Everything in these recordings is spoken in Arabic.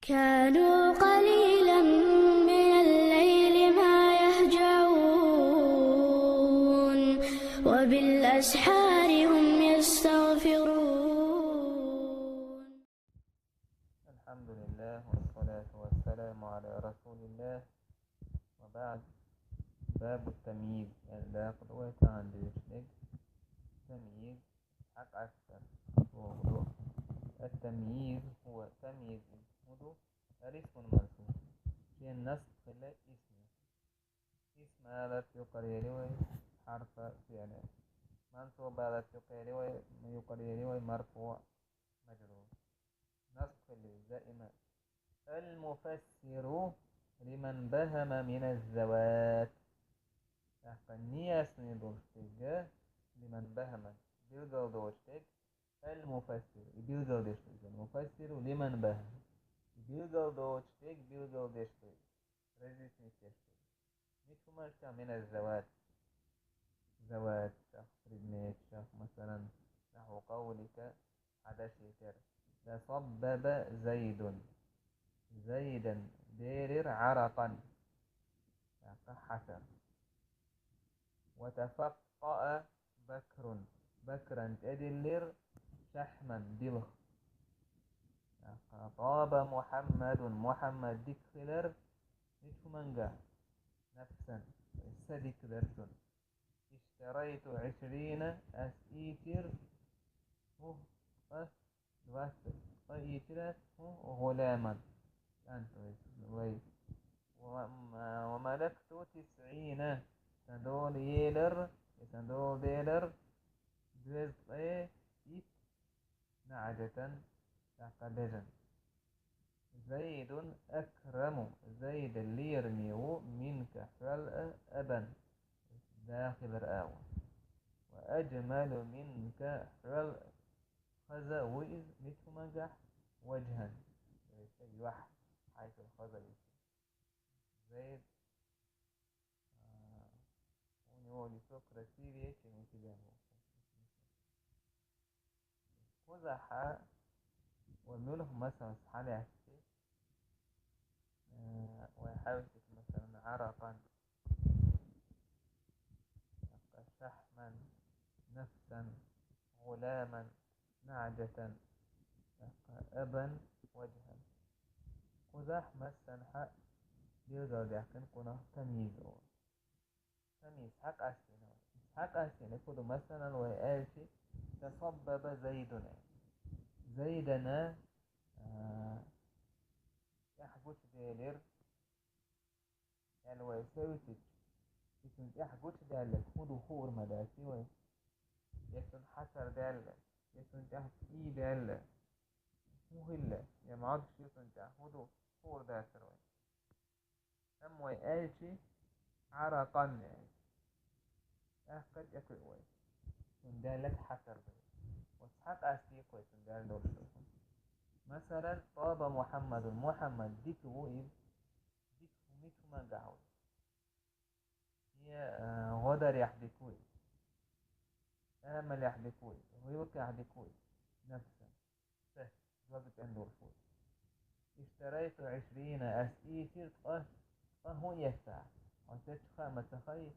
كانوا قليلا من الليل ما يهجعون وبالأسحار هم يستغفرون. الحمد لله والصلاة والسلام على رسول الله، وبعد. باب التمييز الباقي دلوقتي عندي تمييز حق أكثر وهدوء. التمييز هو تمييز هدوء الاسم المنصوب في النصب خلال اسم آلة يقرر حرف فعل منصوب آلة يقرر مرفوع مجرور نصب خلال دائما. المفسر لمن بهم من الزوات نياسني دوشتيجا لمن بهم بيلغل دوشتيج المفسر بيلغل دوشتيج المفسر لمن بهم بيلغل دوشتيج بيلغل دوشتيج رزيسني تشتيج مش من الزوات زوات رجميت مثلا نحو قولك حدث تصبب زيدا ديرر عرقا حسن. وتفقأ بكرا تدلر شحما بلغ. طاب محمد ديكلر نتمنجا نفسا سدك درسون. اشتريت 20 أسيتر غلاما وملكت 90 سندول ديلر جزء نعجة تعقدجا. زيد أكرم زيد اللي يرميو منك حلق أبا داخل رآو. وأجمل منك حلق خذا وإذ متمجح وجها يوح حيث الخذا زيد ونقول سكر سيريا كمتجاه قزح والملح مثلا حالي عسكي ويحاول مثلا عرقا شحما نفسا غلاما نعجة أبا وجها. قزح مثلا حق بيرجع يحكن كنا تمييز حق أسين كده مثلا ويقالش تصبب زيدنا يحبوش ديلر يعني ويساوي يسون يحبوش ديلك خدو خور مداسي يسون حسر ديلك يسون تحت إي ديلك مهلة يعني معادش يسون تحت خور داسر أم ويقالش عرقا يعني قد يكون سندالك حسر وسحق أسيق وسندال دور مثلا طاب محمد ديك وإب ديك ميتو ما قعوي هي غدر يحدكوي أمل يحدكوي ويوك يحدكوي نفسا سهل وقت أندور فوي. اشتريت 20 أسيتر هو يسع وتشخى متخي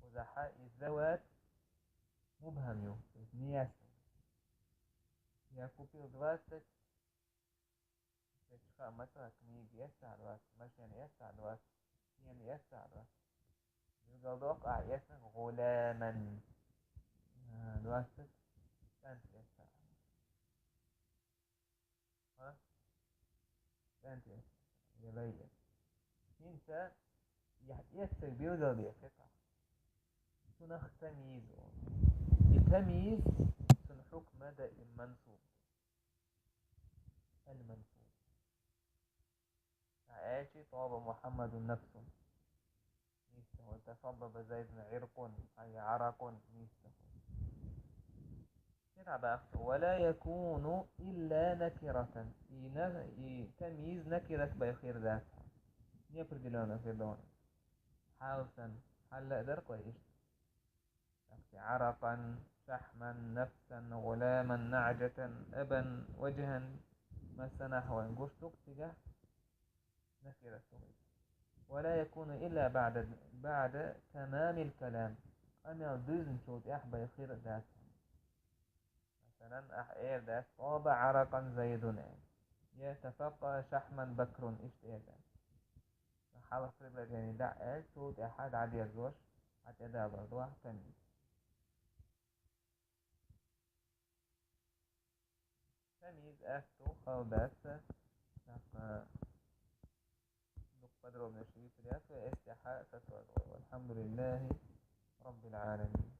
وزحاء الزوات مبهم يوم نياسا ياكوبي ودواتك تشخى متخي كميج يسع الوات مشان يسع الوات يعني يسع الوات يقول وقع يسع غلاما الواتك كانت يسع كانت يسع يبين انت يسع بيوضع بيقطع سنخ تمييز التمييز سنحك مدى المنصوب عاشي طاب محمد نفسه نيسته. وتصبب زيد عرق أي عرق نيسته. ولا يكون إلا نكرة تمييز نكرة بيخير ذاتها يفرد لنا في دون حاوسا هلا درك وإيش عرقا شحما نفسا غلاما نعجة أبا وجها مثلا نحو قشتك تجاه نكرة ولا يكون إلا بعد تمام الكلام. أنا دزن شوت أحبا يخير داس مثلا أحير داس طاب عرقا زيد يتفقى شحما بكر إشتيادا حاول تقريبا يعني دع شوت أحد عاد يرجوش حتى يدا برضو تمييز تمييز أفتو خلدات نقدر من الشريف الياس وإستحاء فتوى والحمد لله رب العالمين.